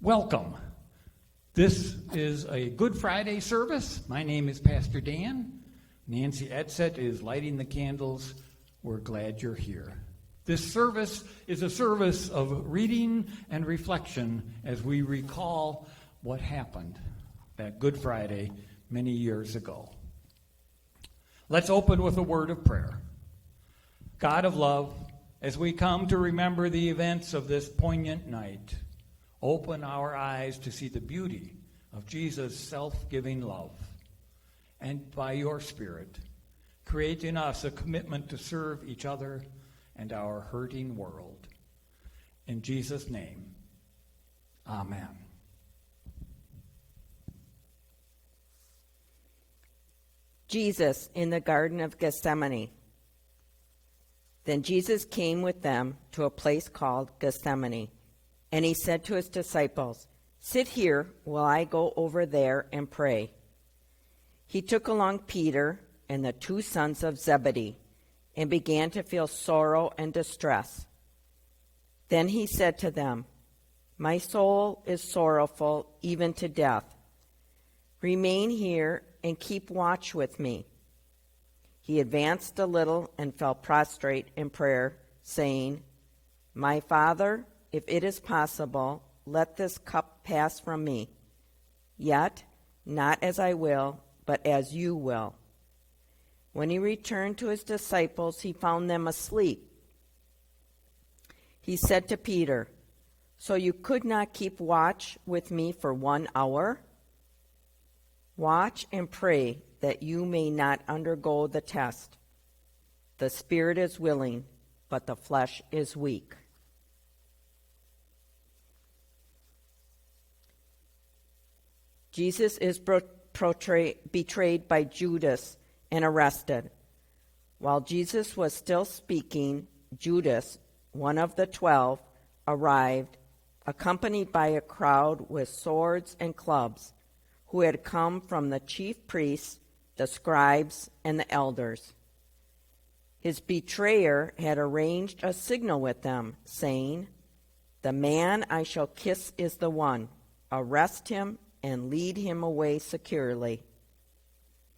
Welcome. This is a Good Friday service. My name is Pastor Dan. Nancy Edsett is lighting the candles. We're glad you're here. This service is a service of reading and reflection as we recall what happened that Good Friday many years ago. Let's open with a word of prayer. God of love, as we come to remember the events of this poignant night, open our eyes to see the beauty of Jesus' self-giving love. And by your Spirit, create in us a commitment to serve each other and our hurting world. In Jesus' name, amen. Jesus in the Garden of Gethsemane. Then Jesus came with them to a place called Gethsemane. And he said to his disciples, "Sit here while I go over there and pray." He took along Peter and the two sons of Zebedee and began to feel sorrow and distress. Then he said to them, "My soul is sorrowful even to death. Remain here and keep watch with me." He advanced a little and fell prostrate in prayer, saying, "My Father, if it is possible, let this cup pass from me. Yet, not as I will, but as you will." When he returned to his disciples, he found them asleep. He said to Peter, "So you could not keep watch with me for 1 hour? Watch and pray that you may not undergo the test. The spirit is willing, but the flesh is weak." Jesus is betrayed by Judas and arrested. While Jesus was still speaking, Judas, one of the 12, arrived, accompanied by a crowd with swords and clubs, who had come from the chief priests, the scribes, and the elders. His betrayer had arranged a signal with them, saying, "The man I shall kiss is the one. Arrest him and lead him away securely."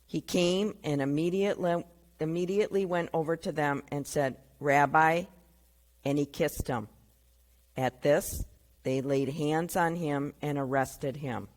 He came and immediately went over to them and said, "Rabbi," and he kissed him. At this, they laid hands on him and arrested him.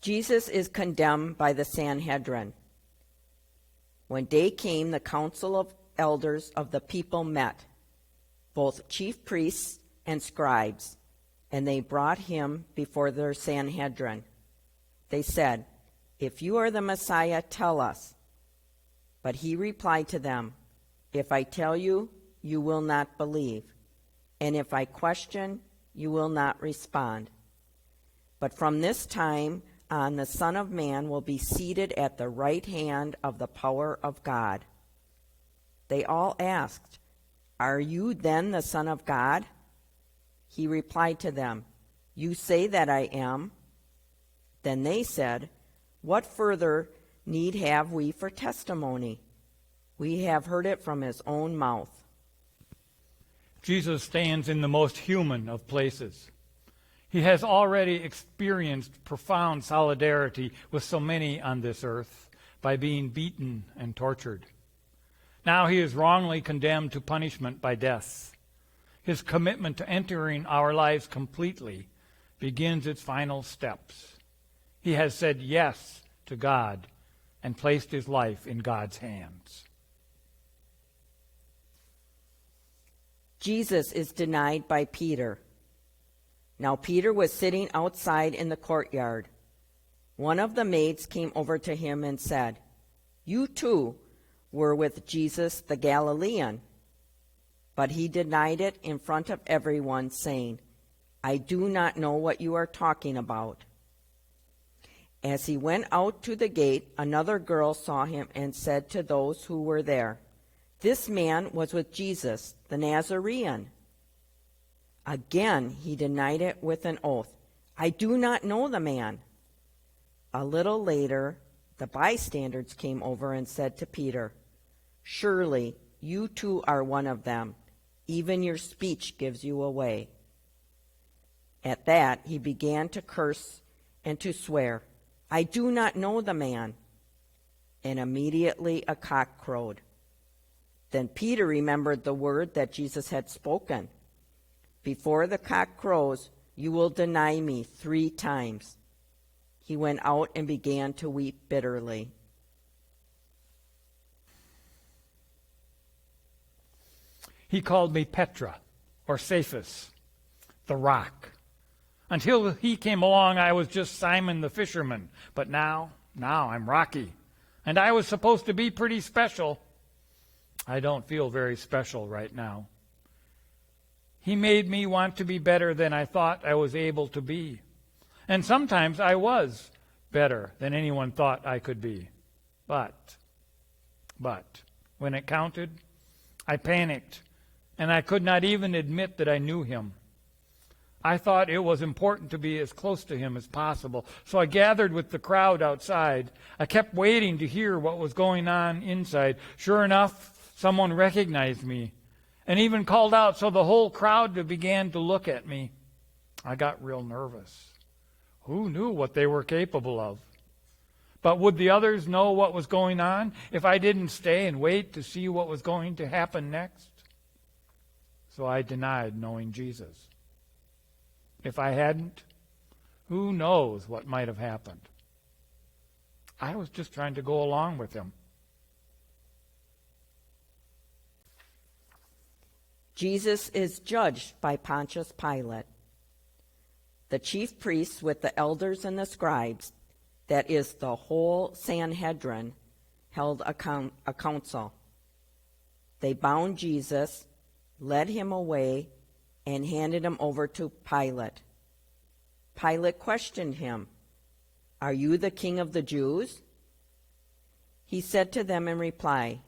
Jesus is condemned by the Sanhedrin. When day came, the council of elders of the people met, both chief priests and scribes, and they brought him before their Sanhedrin. They said, "If you are the Messiah, tell us." But he replied to them, "If I tell you, you will not believe, and if I question, you will not respond. But from this time on, the Son of Man will be seated at the right hand of the power of God." They all asked, "Are you then the Son of God?" He replied to them, "You say that I am." Then they said, "What further need have we for testimony? We have heard it from his own mouth. Jesus stands in the most human of places. He has already experienced profound solidarity with so many on this earth by being beaten and tortured. Now he is wrongly condemned to punishment by death. His commitment to entering our lives completely begins its final steps. He has said yes to God and placed his life in God's hands. Jesus is denied by Peter. Now Peter was sitting outside in the courtyard. One of the maids came over to him and said, "You too were with Jesus the Galilean." But he denied it in front of everyone, saying, "I do not know what you are talking about." As he went out to the gate, another girl saw him and said to those who were there, "This man was with Jesus the Nazarene." Again he denied it with an oath, "I do not know the man." A little later, the bystanders came over and said to Peter, "Surely you too are one of them. Even your speech gives you away." At that he began to curse and to swear, "I do not know the man." And immediately a cock crowed. Then Peter remembered the word that Jesus had spoken. "Before the cock crows, you will deny me 3 times." He went out and began to weep bitterly. He called me Petra, or Cephas, the rock. Until he came along, I was just Simon the fisherman. But now I'm Rocky. And I was supposed to be pretty special. I don't feel very special right now. He made me want to be better than I thought I was able to be. And sometimes I was better than anyone thought I could be. But when it counted, I panicked, and I could not even admit that I knew him. I thought it was important to be as close to him as possible, so I gathered with the crowd outside. I kept waiting to hear what was going on inside. Sure enough, someone recognized me and even called out, so the whole crowd began to look at me. I got real nervous. Who knew what they were capable of? But would the others know what was going on if I didn't stay and wait to see what was going to happen next? So I denied knowing Jesus. If I hadn't, who knows what might have happened? I was just trying to go along with him. Jesus is judged by Pontius Pilate. The chief priests with the elders and the scribes, that is the whole Sanhedrin, held a council. They bound Jesus, led him away, and handed him over to Pilate. Pilate questioned him, "Are you the king of the Jews?" He said to them in reply,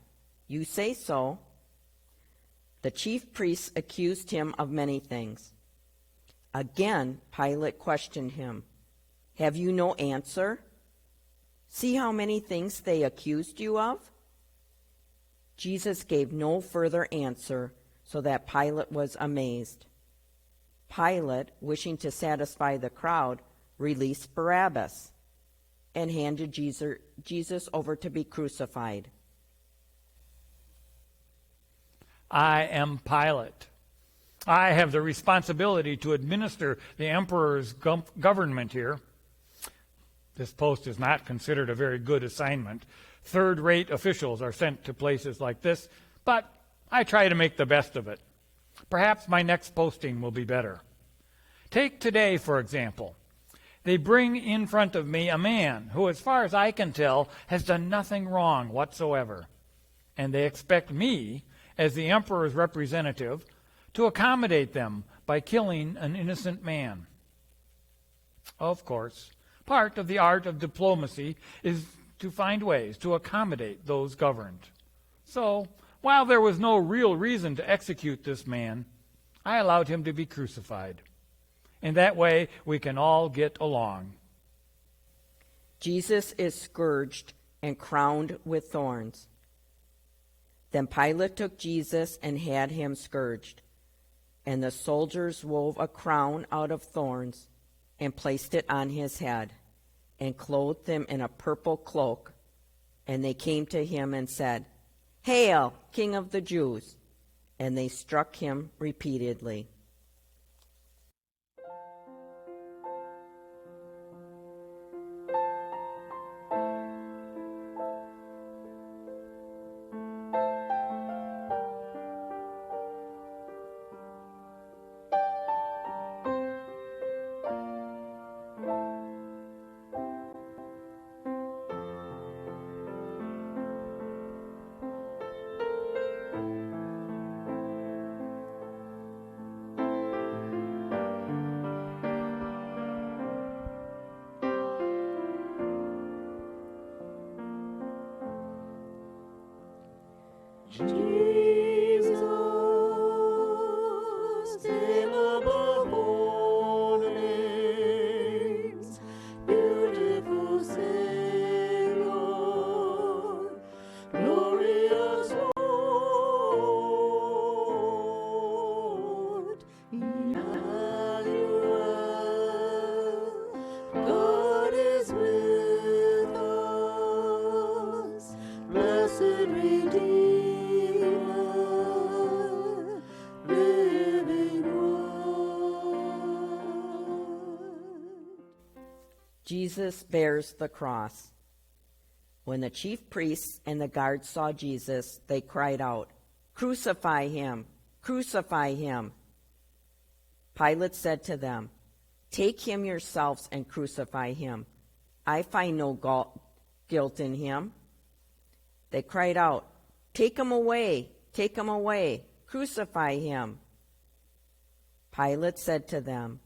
"You say so." The chief priests accused him of many things. Again, Pilate questioned him, "Have you no answer? See how many things they accused you of?" Jesus gave no further answer, so that Pilate was amazed. Pilate, wishing to satisfy the crowd, released Barabbas and handed Jesus over to be crucified. I am Pilate. I have the responsibility to administer the emperor's government here. This post is not considered a very good assignment. Third-rate officials are sent to places like this, but I try to make the best of it. Perhaps my next posting will be better. Take today, for example. They bring in front of me a man who, as far as I can tell, has done nothing wrong whatsoever. And they expect me, as the emperor's representative, to accommodate them by killing an innocent man. Of course, part of the art of diplomacy is to find ways to accommodate those governed. So, while there was no real reason to execute this man, I allowed him to be crucified. In that way, we can all get along. Jesus is scourged and crowned with thorns. Then Pilate took Jesus and had him scourged. And the soldiers wove a crown out of thorns and placed it on his head, and clothed him in a purple cloak. And they came to him and said, "Hail, King of the Jews!" And they struck him repeatedly. Jesus, name above all names, beautiful Savior, glorious Lord, Emmanuel, God is with us, blessed Redeemer. Jesus bears the cross. When the chief priests and the guards saw Jesus, they cried out, "Crucify him! Crucify him!" Pilate said to them, "Take him yourselves and crucify him. I find no guilt in him." They cried out, "Take him away! Take him away! Crucify him!" Pilate said to them,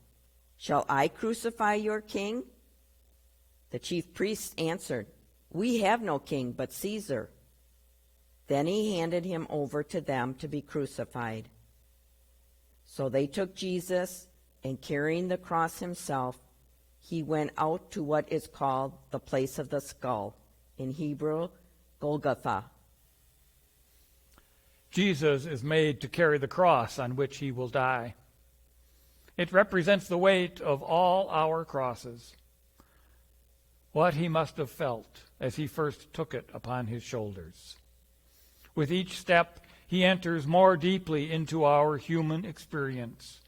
"Shall I crucify your king?" The chief priests answered, "We have no king but Caesar." Then he handed him over to them to be crucified. So they took Jesus, and carrying the cross himself, he went out to what is called the place of the skull, in Hebrew, Golgotha. Jesus is made to carry the cross on which he will die. It represents the weight of all our crosses. What he must have felt as he first took it upon his shoulders. With each step, he enters more deeply into our human experience.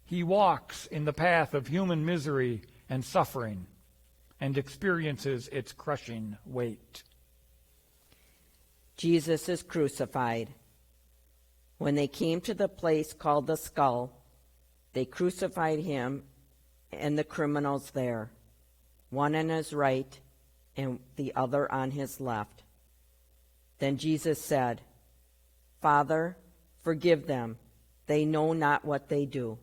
He walks in the path of human misery and suffering and experiences its crushing weight. Jesus is crucified. When they came to the place called the skull, they crucified him and the criminals there, one on his right and the other on his left. Then Jesus said, "Father, forgive them. They know not what they do."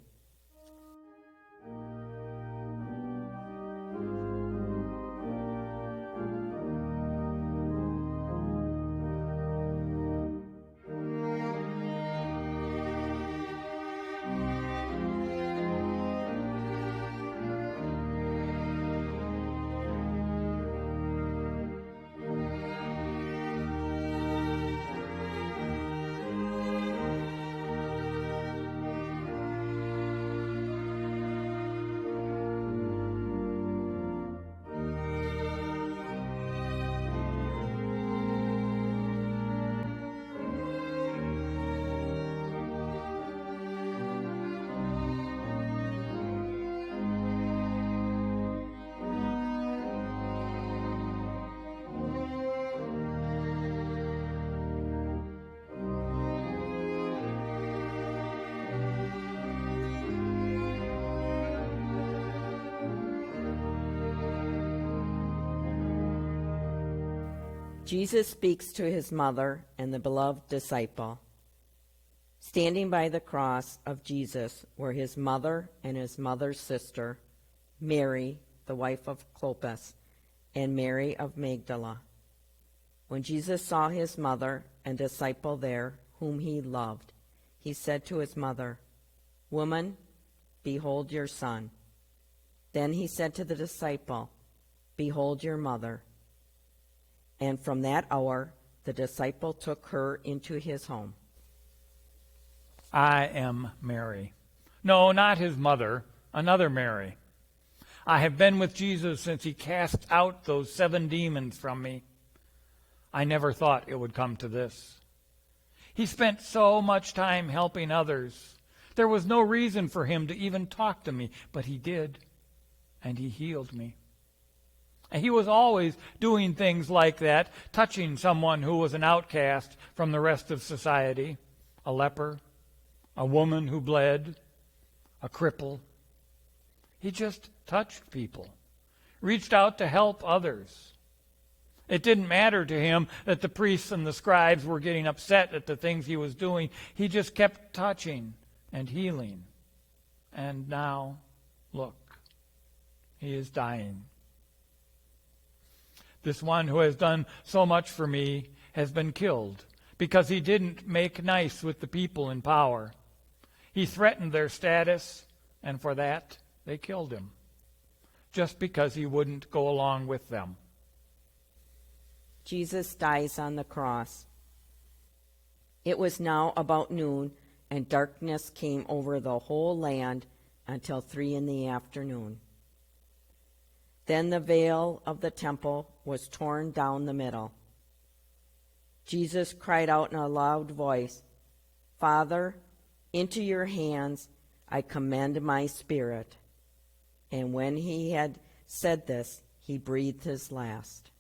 Jesus speaks to his mother and the beloved disciple. Standing by the cross of Jesus were his mother and his mother's sister, Mary, the wife of Clopas, and Mary of Magdala. When Jesus saw his mother and disciple there, whom he loved, he said to his mother, "Woman, behold your son." Then he said to the disciple, "Behold your mother." And from that hour, the disciple took her into his home. I am Mary. No, not his mother, another Mary. I have been with Jesus since he cast out those 7 demons from me. I never thought it would come to this. He spent so much time helping others. There was no reason for him to even talk to me, but he did, and he healed me. And he was always doing things like that, touching someone who was an outcast from the rest of society, a leper, a woman who bled, a cripple. He just touched people, reached out to help others. It didn't matter to him that the priests and the scribes were getting upset at the things he was doing. He just kept touching and healing. And now, look, he is dying. This one who has done so much for me has been killed because he didn't make nice with the people in power. He threatened their status, and for that, they killed him, just because he wouldn't go along with them. Jesus dies on the cross. It was now about noon, and darkness came over the whole land until 3 p.m. Then the veil of the temple was torn down the middle. Jesus cried out in a loud voice, "Father, into your hands I commend my spirit." And when he had said this, he breathed his last.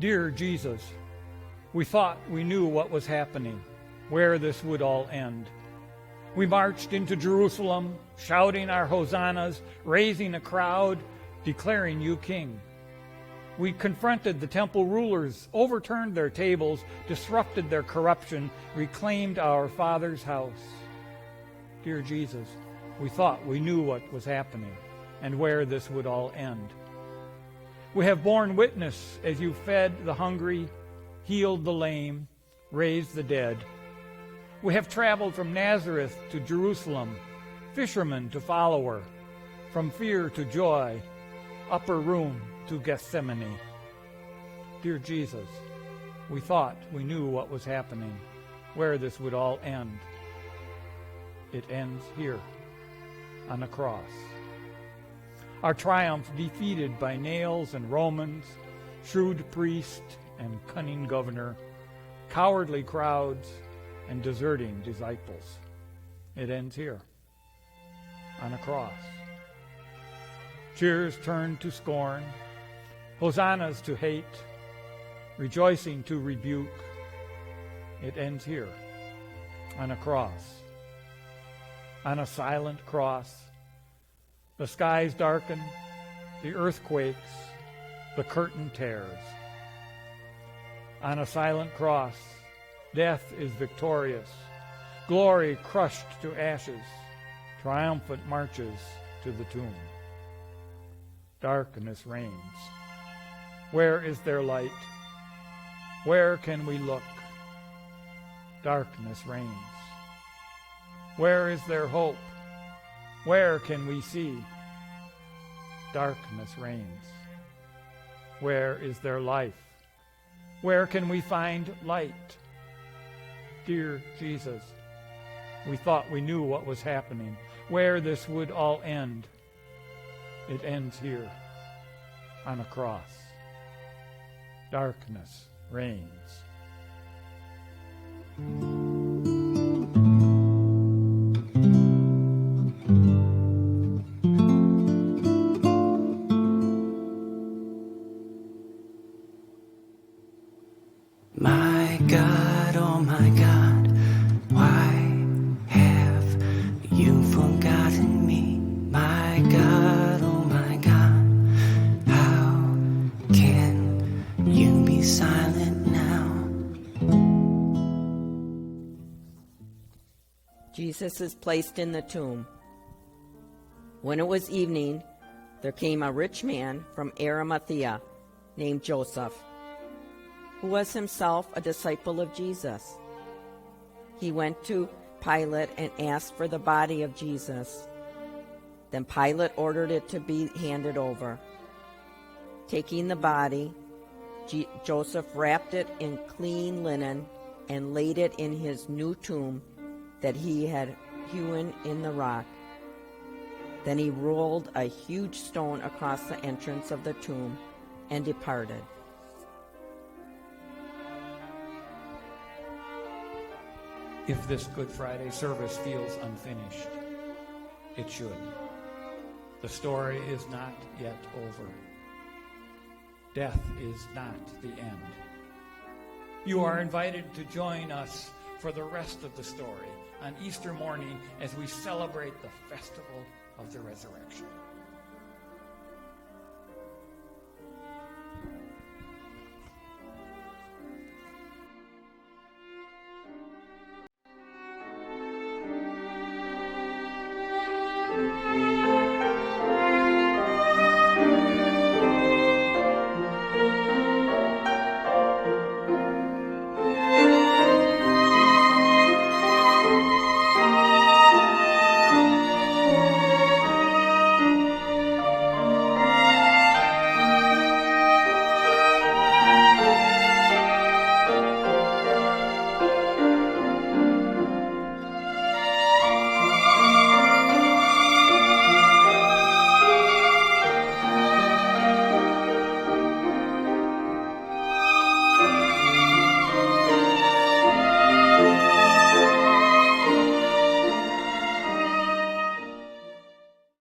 Dear Jesus, we thought we knew what was happening, where this would all end. We marched into Jerusalem, shouting our hosannas, raising a crowd, declaring you king. We confronted the temple rulers, overturned their tables, disrupted their corruption, reclaimed our Father's house. Dear Jesus, we thought we knew what was happening and where this would all end. We have borne witness as you fed the hungry, healed the lame, raised the dead. We have traveled from Nazareth to Jerusalem, fisherman to follower, from fear to joy, upper room to Gethsemane. Dear Jesus, we thought we knew what was happening, where this would all end. It ends here, on the cross. Our triumph defeated by nails and Romans, shrewd priest and cunning governor, cowardly crowds and deserting disciples. It ends here, on a cross. Cheers turned to scorn, hosannas to hate, rejoicing to rebuke. It ends here, on a cross. On a silent cross, the skies darken, the earth quakes, the curtain tears. On a silent cross, death is victorious, glory crushed to ashes, triumphant marches to the tomb. Darkness reigns. Where is their light? Where can we look? Darkness reigns. Where is their hope? Where can we see? Darkness reigns. Where is their life? Where can we find light? Dear Jesus, we thought we knew what was happening, where this would all end. It ends here, on a cross. Darkness reigns. My God, oh my God, why have you forgotten me? My God, oh my God, be silent now. Jesus is placed in the tomb. When it was evening, there came a rich man from Arimathea named Joseph, who was himself a disciple of Jesus. He went to Pilate and asked for the body of Jesus. Then Pilate ordered it to be handed over. Taking the body, Joseph wrapped it in clean linen and laid it in his new tomb that he had hewn in the rock. Then he rolled a huge stone across the entrance of the tomb and departed. If this Good Friday service feels unfinished, it should. The story is not yet over. Death is not the end. You are invited to join us for the rest of the story on Easter morning as we celebrate the festival of the resurrection.